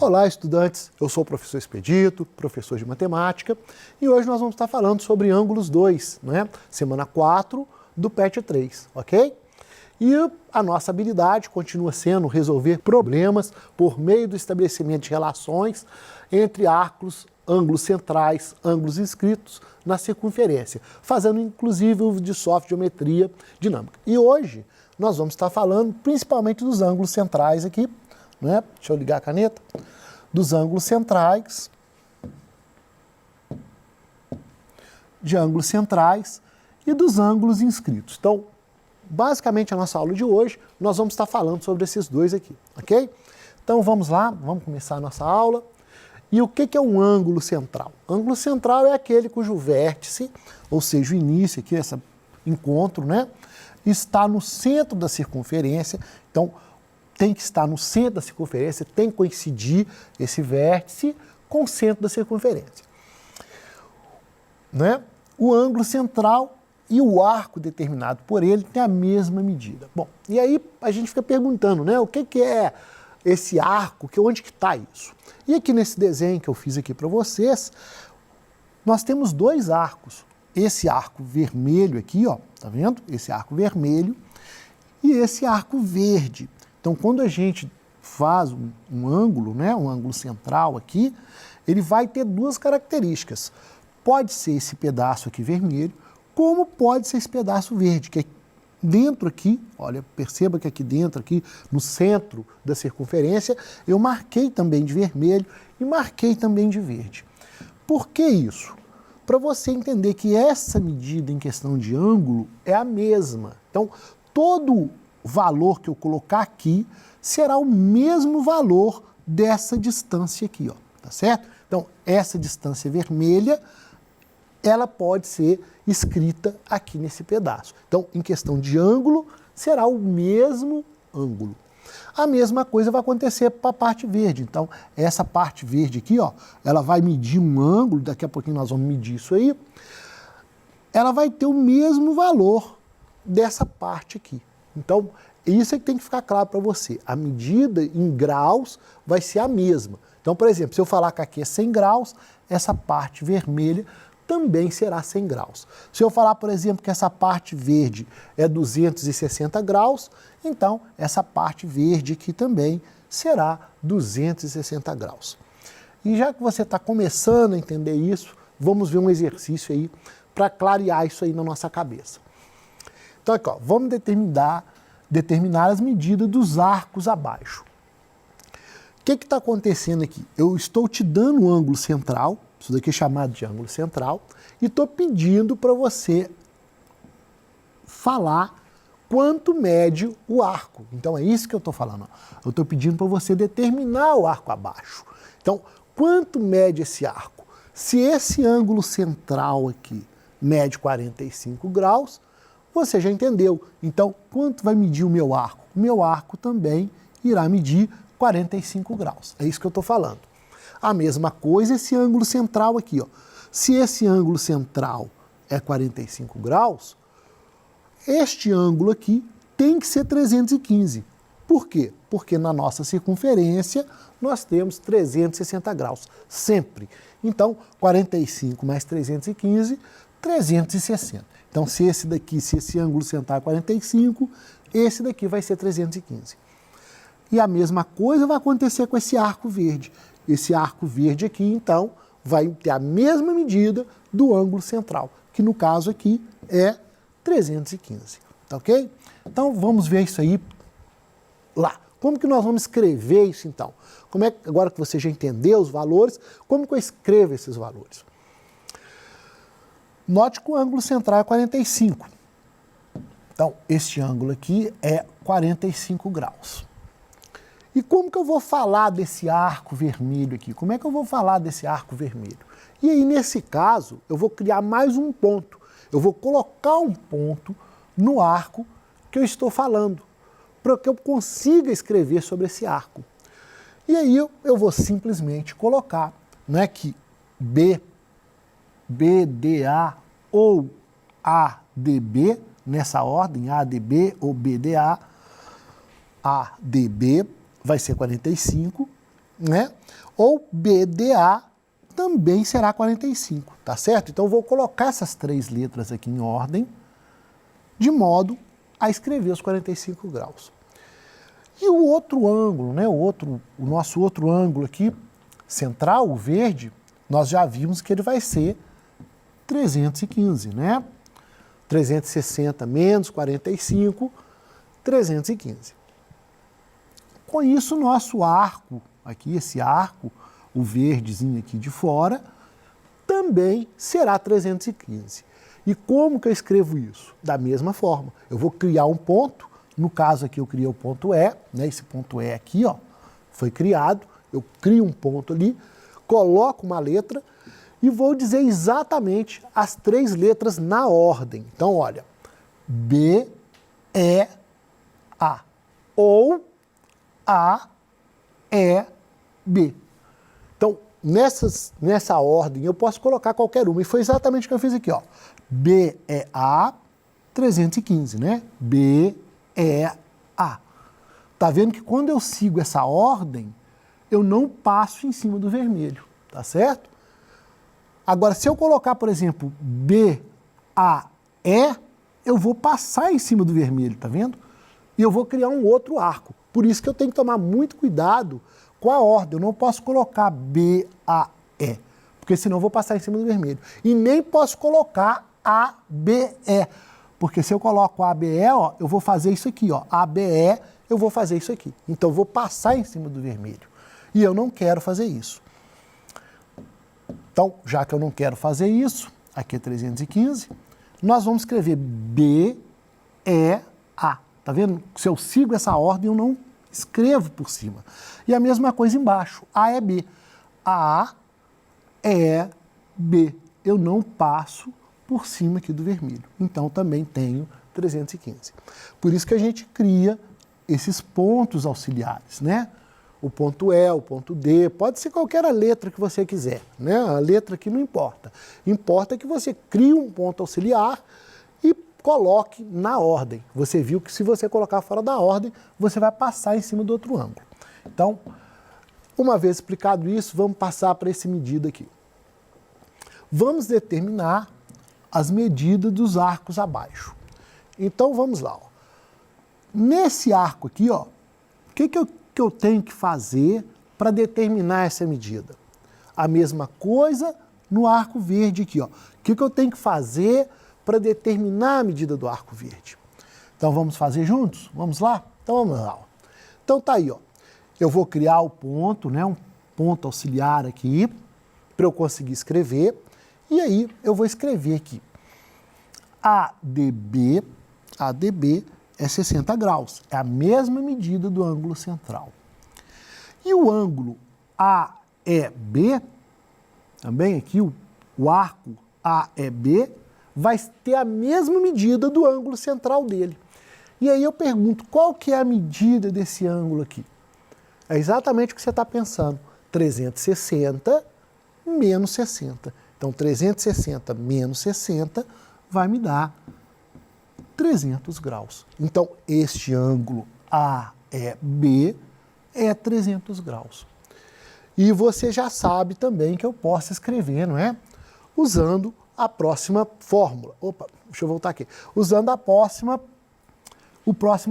Olá, estudantes! Eu sou o professor Expedito, professor de matemática, e hoje nós vamos estar falando sobre ângulos 2, né? Semana 4 do PET 3, ok? E a nossa habilidade continua sendo resolver problemas por meio do estabelecimento de relações entre ângulos centrais, ângulos inscritos na circunferência, fazendo inclusive uso de software de geometria dinâmica. E hoje nós vamos estar falando principalmente dos ângulos centrais aqui, né? Deixa eu ligar a caneta. Dos ângulos centrais, e dos ângulos inscritos. Então, basicamente a nossa aula de hoje, nós vamos estar falando sobre esses dois aqui, ok? Então vamos lá, vamos começar a nossa aula. E o que é um ângulo central? Ângulo central é aquele cujo vértice, ou seja, o início aqui, esse encontro, né, está no centro da circunferência. Então, tem que estar no centro da circunferência, tem que coincidir esse vértice com o centro da circunferência. Né? O ângulo central e o arco determinado por ele tem a mesma medida. Bom, e aí a gente fica perguntando, né, o que é esse arco, onde que está isso? E aqui nesse desenho que eu fiz aqui para vocês, nós temos dois arcos. Esse arco vermelho aqui, ó, tá vendo? Esse arco vermelho e esse arco verde. Então, quando a gente faz um ângulo, né, um ângulo central aqui, ele vai ter duas características. Pode ser esse pedaço aqui vermelho, como pode ser esse pedaço verde, que é dentro aqui, olha, perceba que aqui dentro, aqui no centro da circunferência, eu marquei também de vermelho e marquei também de verde. Por que isso? Para você entender que essa medida em questão de ângulo é a mesma. Então, todo valor que eu colocar aqui será o mesmo valor dessa distância aqui, ó, tá certo? Então, essa distância vermelha, ela pode ser escrita aqui nesse pedaço. Então, em questão de ângulo, será o mesmo ângulo. A mesma coisa vai acontecer para a parte verde. Então, essa parte verde aqui, ó, ela vai medir um ângulo, daqui a pouquinho nós vamos medir isso aí, ela vai ter o mesmo valor dessa parte aqui. Então, isso é que tem que ficar claro para você. A medida em graus vai ser a mesma. Então, por exemplo, se eu falar que aqui é 100 graus, essa parte vermelha também será 100 graus. Se eu falar, por exemplo, que essa parte verde é 260 graus, então essa parte verde aqui também será 260 graus. E já que você está começando a entender isso, vamos ver um exercício aí para clarear isso aí na nossa cabeça. Então, aqui, ó, vamos determinar as medidas dos arcos abaixo. O que está acontecendo aqui? Eu estou te dando um ângulo central, isso daqui é chamado de ângulo central, e estou pedindo para você falar quanto mede o arco. Então, é isso que eu estou falando. Ó. Eu estou pedindo para você determinar o arco abaixo. Então, quanto mede esse arco? Se esse ângulo central aqui mede 45 graus, você já entendeu. Então, quanto vai medir o meu arco? O meu arco também irá medir 45 graus. É isso que eu estou falando. A mesma coisa esse ângulo central aqui, ó. Se esse ângulo central é 45 graus, este ângulo aqui tem que ser 315. Por quê? Porque na nossa circunferência nós temos 360 graus, sempre. Então, 45 mais 315, 360. Então, se esse ângulo central é 45, esse daqui vai ser 315. E a mesma coisa vai acontecer com esse arco verde. Esse arco verde aqui, então, vai ter a mesma medida do ângulo central, que no caso aqui é 315. Tá ok? Então, vamos ver isso aí lá. Como que nós vamos escrever isso, então? Agora que você já entendeu os valores, como que eu escrevo esses valores? Note que o ângulo central é 45. Então, este ângulo aqui é 45 graus. E como que eu vou falar desse arco vermelho aqui? Como é que eu vou falar desse arco vermelho? E aí, nesse caso, eu vou criar mais um ponto. Eu vou colocar um ponto no arco que eu estou falando, para que eu consiga escrever sobre esse arco. E aí, eu vou simplesmente colocar, não é que BDA ou ADB, nessa ordem, ADB ou BDA, ADB vai ser 45 né? Ou BDA também será 45, tá certo? Então eu vou colocar essas três letras aqui em ordem, de modo a escrever os 45 graus. E o outro ângulo, né? O nosso outro ângulo aqui, central, o verde, nós já vimos que ele vai ser 315, né? 360 menos 45, 315. Com isso, nosso arco aqui, esse arco, o verdezinho aqui de fora, também será 315. E como que eu escrevo isso? Da mesma forma, eu vou criar um ponto, no caso aqui eu criei o ponto E, né? Esse ponto E aqui, ó, foi criado, eu crio um ponto ali, coloco uma letra e vou dizer exatamente as três letras na ordem. Então, olha, B, E, A, ou A, E, B. Então, nessa ordem, eu posso colocar qualquer uma. E foi exatamente o que eu fiz aqui, ó. B, E, A, 315, né? B, E, A. Tá vendo que quando eu sigo essa ordem, eu não passo em cima do vermelho, tá certo? Agora, se eu colocar, por exemplo, B, A, E, eu vou passar em cima do vermelho, tá vendo? E eu vou criar um outro arco. Por isso que eu tenho que tomar muito cuidado com a ordem. Eu não posso colocar B, A, E, porque senão eu vou passar em cima do vermelho. E nem posso colocar A, B, E, porque se eu coloco A, B, E, ó, eu vou fazer isso aqui, ó. A, B, E, eu vou fazer isso aqui. Então, eu vou passar em cima do vermelho. E eu não quero fazer isso. Então, já que eu não quero fazer isso, aqui é 315, nós vamos escrever B, E, A. Tá vendo? Se eu sigo essa ordem, eu não escrevo por cima. E a mesma coisa embaixo. A é B. A é B. Eu não passo por cima aqui do vermelho. Então, também tenho 315. Por isso que a gente cria esses pontos auxiliares, né? O ponto E, o ponto D, pode ser qualquer letra que você quiser, né? A letra aqui não importa. Importa que você crie um ponto auxiliar e coloque na ordem. Você viu que se você colocar fora da ordem, você vai passar em cima do outro ângulo. Então, uma vez explicado isso, vamos passar para essa medida aqui. Vamos determinar as medidas dos arcos abaixo. Então, vamos lá. Ó. Nesse arco aqui, ó, o que eu tenho que fazer para determinar essa medida? A mesma coisa no arco verde aqui, ó. O que eu tenho que fazer para determinar a medida do arco verde? Então, vamos fazer juntos? Vamos lá? Então, vamos lá. Ó. Então, tá aí, ó. Eu vou criar o ponto, né, um ponto auxiliar aqui, para eu conseguir escrever. E aí, eu vou escrever aqui. ADB é 60 graus. É a mesma medida do ângulo central. E o ângulo AEB, também aqui, o arco AEB, vai ter a mesma medida do ângulo central dele. E aí eu pergunto, qual que é a medida desse ângulo aqui? É exatamente o que você está pensando. 360 menos 60. Então, 360 menos 60 vai me dar 300 graus. Então, este ângulo AEB é 300 graus. E você já sabe também que eu posso escrever, não é? Usando a próxima fórmula. Opa, deixa eu voltar aqui. Usando a próxima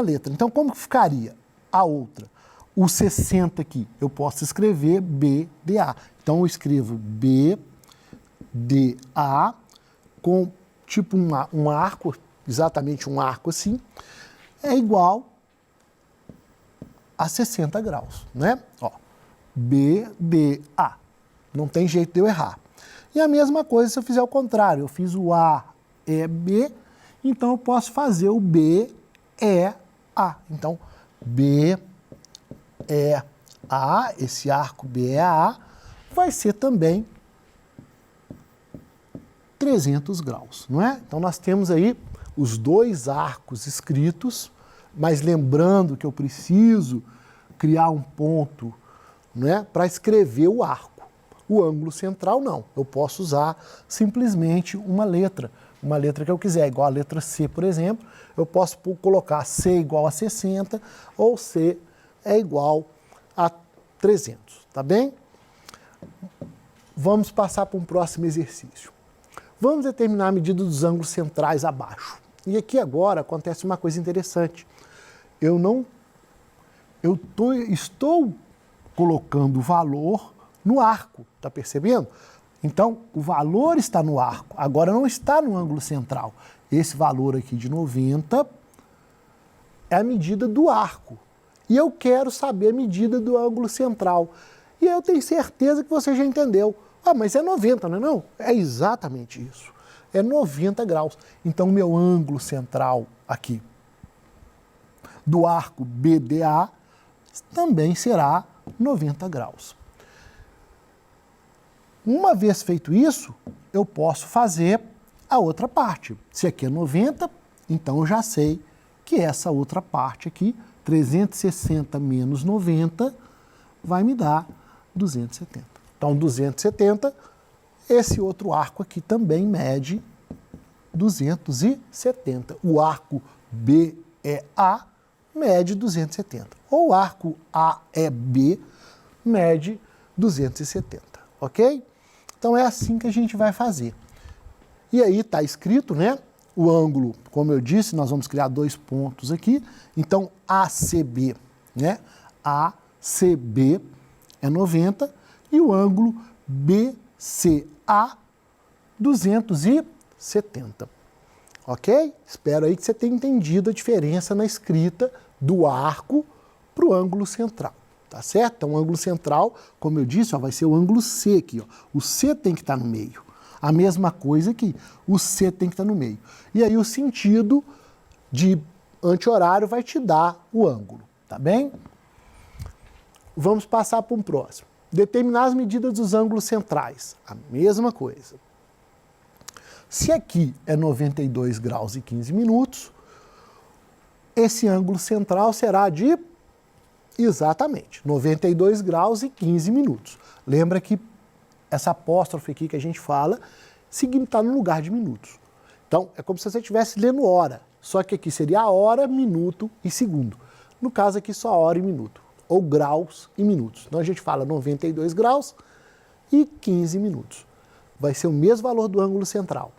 letra. Então, como que ficaria a outra? O 60 aqui, eu posso escrever BDA. Então, eu escrevo BDA com tipo um arco, exatamente um arco assim, é igual a 60 graus, né? Ó, BDA. Não tem jeito de eu errar. E a mesma coisa se eu fizer o contrário. Eu fiz o AEB, então eu posso fazer o BEA. Então, BEA, esse arco BEA, vai ser também 300 graus, não é? Então, nós temos aí os dois arcos escritos, mas lembrando que eu preciso criar um ponto, né, para escrever o arco. O ângulo central não, eu posso usar simplesmente uma letra que eu quiser, igual a letra C, por exemplo, eu posso colocar C igual a 60 ou C é igual a 300, tá bem? Vamos passar para um próximo exercício. Vamos determinar a medida dos ângulos centrais abaixo. E aqui agora acontece uma coisa interessante. Estou colocando o valor no arco, tá percebendo? Então, o valor está no arco, agora não está no ângulo central. Esse valor aqui de 90 é a medida do arco. E eu quero saber a medida do ângulo central. E eu tenho certeza que você já entendeu. Ah, mas é 90, não é não? É exatamente isso. É 90 graus. Então, o meu ângulo central aqui do arco BDA também será 90 graus. Uma vez feito isso, eu posso fazer a outra parte. Se aqui é 90, então eu já sei que essa outra parte aqui, 360 menos 90, vai me dar 270. Então, 270, esse outro arco aqui também mede 270. O arco BEA mede 270. Ou o arco AEB mede 270, ok? Então, é assim que a gente vai fazer. E aí está escrito, né? O ângulo, como eu disse, nós vamos criar dois pontos aqui. Então, ACB, né? ACB é 90 e o ângulo BCA, 270. Ok? Espero aí que você tenha entendido a diferença na escrita do arco para o ângulo central. Tá certo? Então, o ângulo central, como eu disse, ó, vai ser o ângulo C aqui. Ó. O C tem que estar no meio. A mesma coisa aqui, o C tem que estar no meio. E aí o sentido de anti-horário vai te dar o ângulo, tá bem? Vamos passar para um próximo. Determinar as medidas dos ângulos centrais. A mesma coisa. Se aqui é 92 graus e 15 minutos, esse ângulo central será de exatamente 92 graus e 15 minutos. Lembra que essa apóstrofe aqui que a gente fala, está no lugar de minutos. Então, é como se você estivesse lendo hora, só que aqui seria a hora, minuto e segundo. No caso aqui, só hora e minuto, ou graus e minutos. Então, a gente fala 92 graus e 15 minutos. Vai ser o mesmo valor do ângulo central.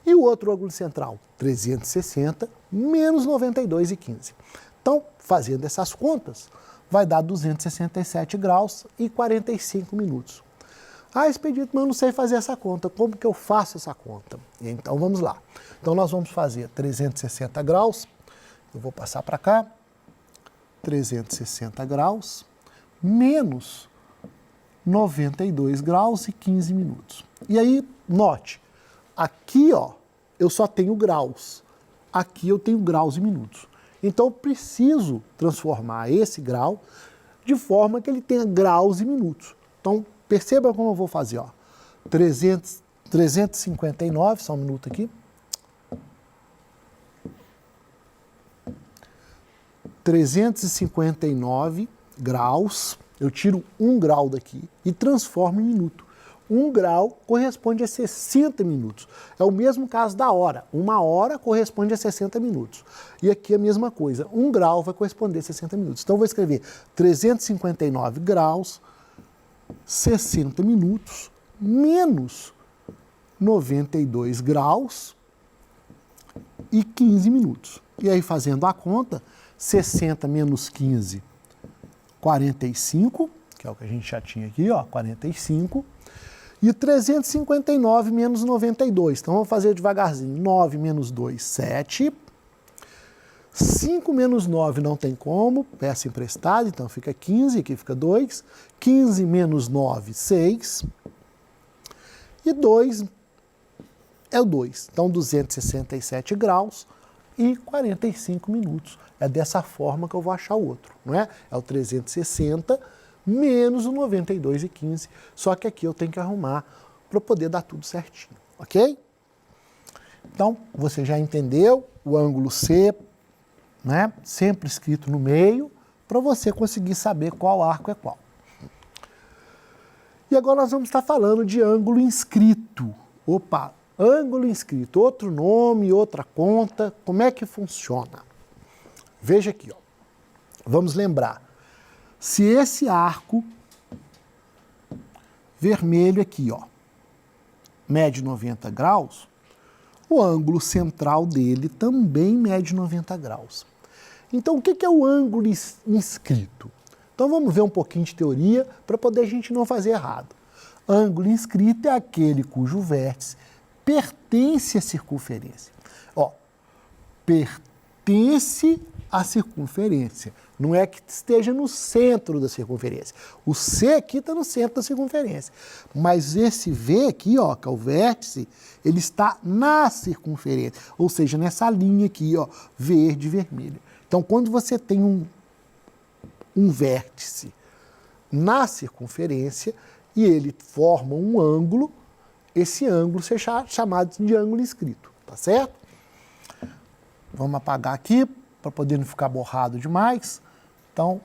E o outro ângulo central, 360 menos 92 e 15. Então, fazendo essas contas, vai dar 267 graus e 45 minutos. Ah, Expedito, mas eu não sei fazer essa conta. Como que eu faço essa conta? Então, vamos lá. Então, nós vamos fazer 360 graus. Eu vou passar para cá. 360 graus menos 92 graus e 15 minutos. E aí, note, aqui, ó, eu só tenho graus. Aqui eu tenho graus e minutos. Então, eu preciso transformar esse grau de forma que ele tenha graus e minutos. Então, perceba como eu vou fazer, ó. 359, só um minuto aqui. 359 graus, eu tiro 1 grau daqui e transformo em minuto. 1 grau corresponde a 60 minutos. É o mesmo caso da hora. 1 hora corresponde a 60 minutos. E aqui a mesma coisa. 1 grau vai corresponder a 60 minutos. Então, eu vou escrever 359 graus 60 minutos menos 92 graus e 15 minutos. E aí, fazendo a conta, 60 menos 15, 45, que é o que a gente já tinha aqui, ó, 45. E 359 menos 92. Então, vamos fazer devagarzinho. 9 menos 2, 7. 5 menos 9 não tem como, peça emprestada, então fica 15, aqui fica 2. 15 menos 9, 6. E 2 é o 2. Então, 267 graus e 45 minutos. É dessa forma que eu vou achar o outro, não é? É o 360 menos o 92 e 15. Só que aqui eu tenho que arrumar para poder dar tudo certinho, ok? Então, você já entendeu o ângulo C, né? Sempre escrito no meio, para você conseguir saber qual arco é qual. E agora nós vamos estar falando de ângulo inscrito. Opa, ângulo inscrito, outro nome, outra conta, como é que funciona? Veja aqui, ó. Vamos lembrar, se esse arco vermelho aqui, ó, mede 90 graus, o ângulo central dele também mede 90 graus. Então, o que é o ângulo inscrito? Então, vamos ver um pouquinho de teoria para poder a gente não fazer errado. Ângulo inscrito é aquele cujo vértice pertence à circunferência. Ó, pertence à circunferência. Não é que esteja no centro da circunferência. O C aqui está no centro da circunferência. Mas esse V aqui, ó, que é o vértice, ele está na circunferência. Ou seja, nessa linha aqui, ó, verde e vermelho. Então, quando você tem um vértice na circunferência e ele forma um ângulo, esse ângulo será chamado de ângulo inscrito, tá certo? Vamos apagar aqui para poder não ficar borrado demais. Então,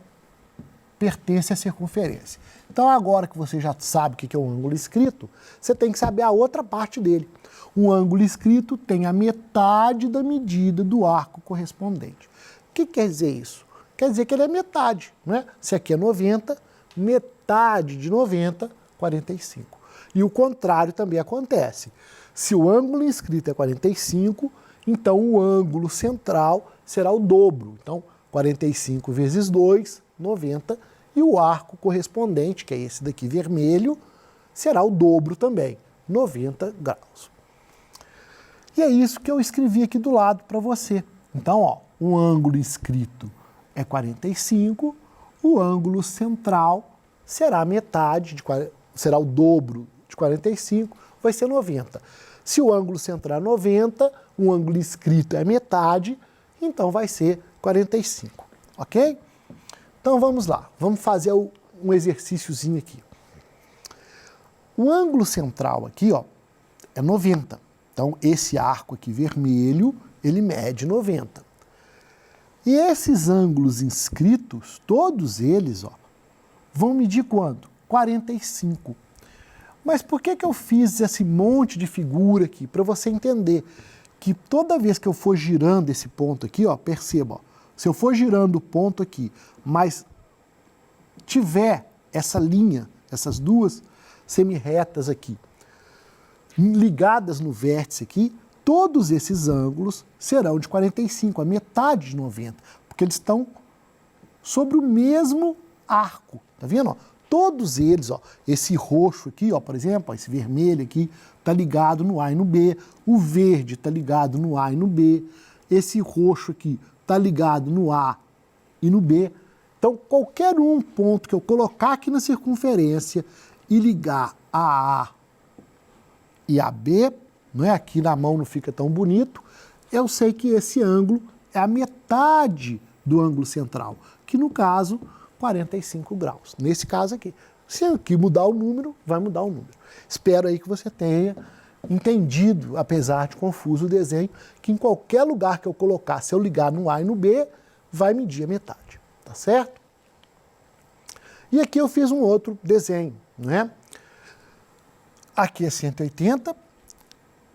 pertence à circunferência. Então, agora que você já sabe o que é um ângulo inscrito, você tem que saber a outra parte dele. Um ângulo inscrito tem a metade da medida do arco correspondente. O que quer dizer isso? Quer dizer que ele é metade, né? Se aqui é 90, metade de 90, 45. E o contrário também acontece. Se o ângulo inscrito é 45, então o ângulo central será o dobro. Então, 45 vezes 2, 90, e o arco correspondente, que é esse daqui vermelho, será o dobro também, 90 graus. E é isso que eu escrevi aqui do lado para você. Então, ó, um ângulo inscrito é 45, o ângulo central será a metade, será o dobro de 45, vai ser 90. Se o ângulo central é 90, o ângulo inscrito é metade, então vai ser 45, ok? Então vamos lá, vamos fazer um exercíciozinho aqui. O ângulo central aqui, ó, é 90. Então esse arco aqui vermelho, ele mede 90. E esses ângulos inscritos, todos eles, ó, vão medir quanto? 45. Mas por que eu fiz esse monte de figura aqui? Para você entender que toda vez que eu for girando esse ponto aqui, ó, perceba, ó, se eu for girando o ponto aqui, mas tiver essa linha, essas duas semi-retas aqui, ligadas no vértice aqui, todos esses ângulos serão de 45, a metade de 90, porque eles estão sobre o mesmo arco, tá vendo? Ó? Todos eles, ó, esse roxo aqui, ó, por exemplo, ó, esse vermelho aqui, está ligado no A e no B, o verde está ligado no A e no B, esse roxo aqui está ligado no A e no B. Então, qualquer um ponto que eu colocar aqui na circunferência e ligar a A e a B, não é? Aqui na mão não fica tão bonito, eu sei que esse ângulo é a metade do ângulo central, que no caso, 45 graus. Nesse caso aqui. Se aqui mudar o número, vai mudar o número. Espero aí que você tenha entendido, apesar de confuso o desenho, que em qualquer lugar que eu colocar, se eu ligar no A e no B, vai medir a metade. Tá certo? E aqui eu fiz um outro desenho, né? Aqui é 180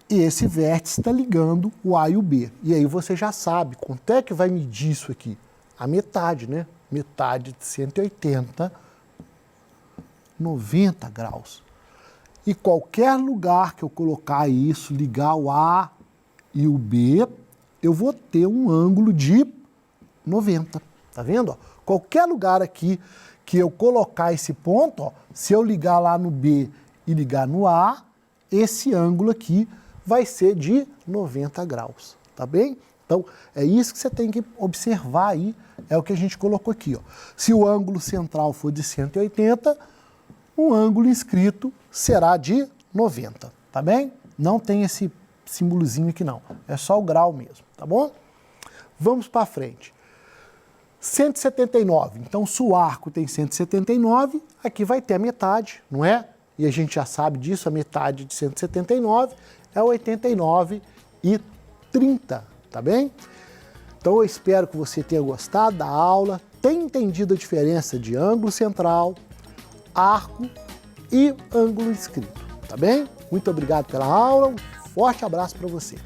e esse vértice está ligando o A e o B. E aí você já sabe quanto é que vai medir isso aqui. A metade, né? Metade de 180, 90 graus. E qualquer lugar que eu colocar isso, ligar o A e o B, eu vou ter um ângulo de 90. Tá vendo? Ó, qualquer lugar aqui que eu colocar esse ponto, ó, se eu ligar lá no B e ligar no A, esse ângulo aqui vai ser de 90 graus. Tá bem? Então, é isso que você tem que observar aí, é o que a gente colocou aqui. Ó. Se o ângulo central for de 180, o ângulo inscrito será de 90, tá bem? Não tem esse símbolozinho aqui não, é só o grau mesmo, tá bom? Vamos para frente. 179, então se o arco tem 179, aqui vai ter a metade, não é? E a gente já sabe disso, a metade de 179 é 89 e 30, tá bem? Então eu espero que você tenha gostado da aula, tenha entendido a diferença de ângulo central, arco e ângulo inscrito, tá bem? Muito obrigado pela aula, um forte abraço para você.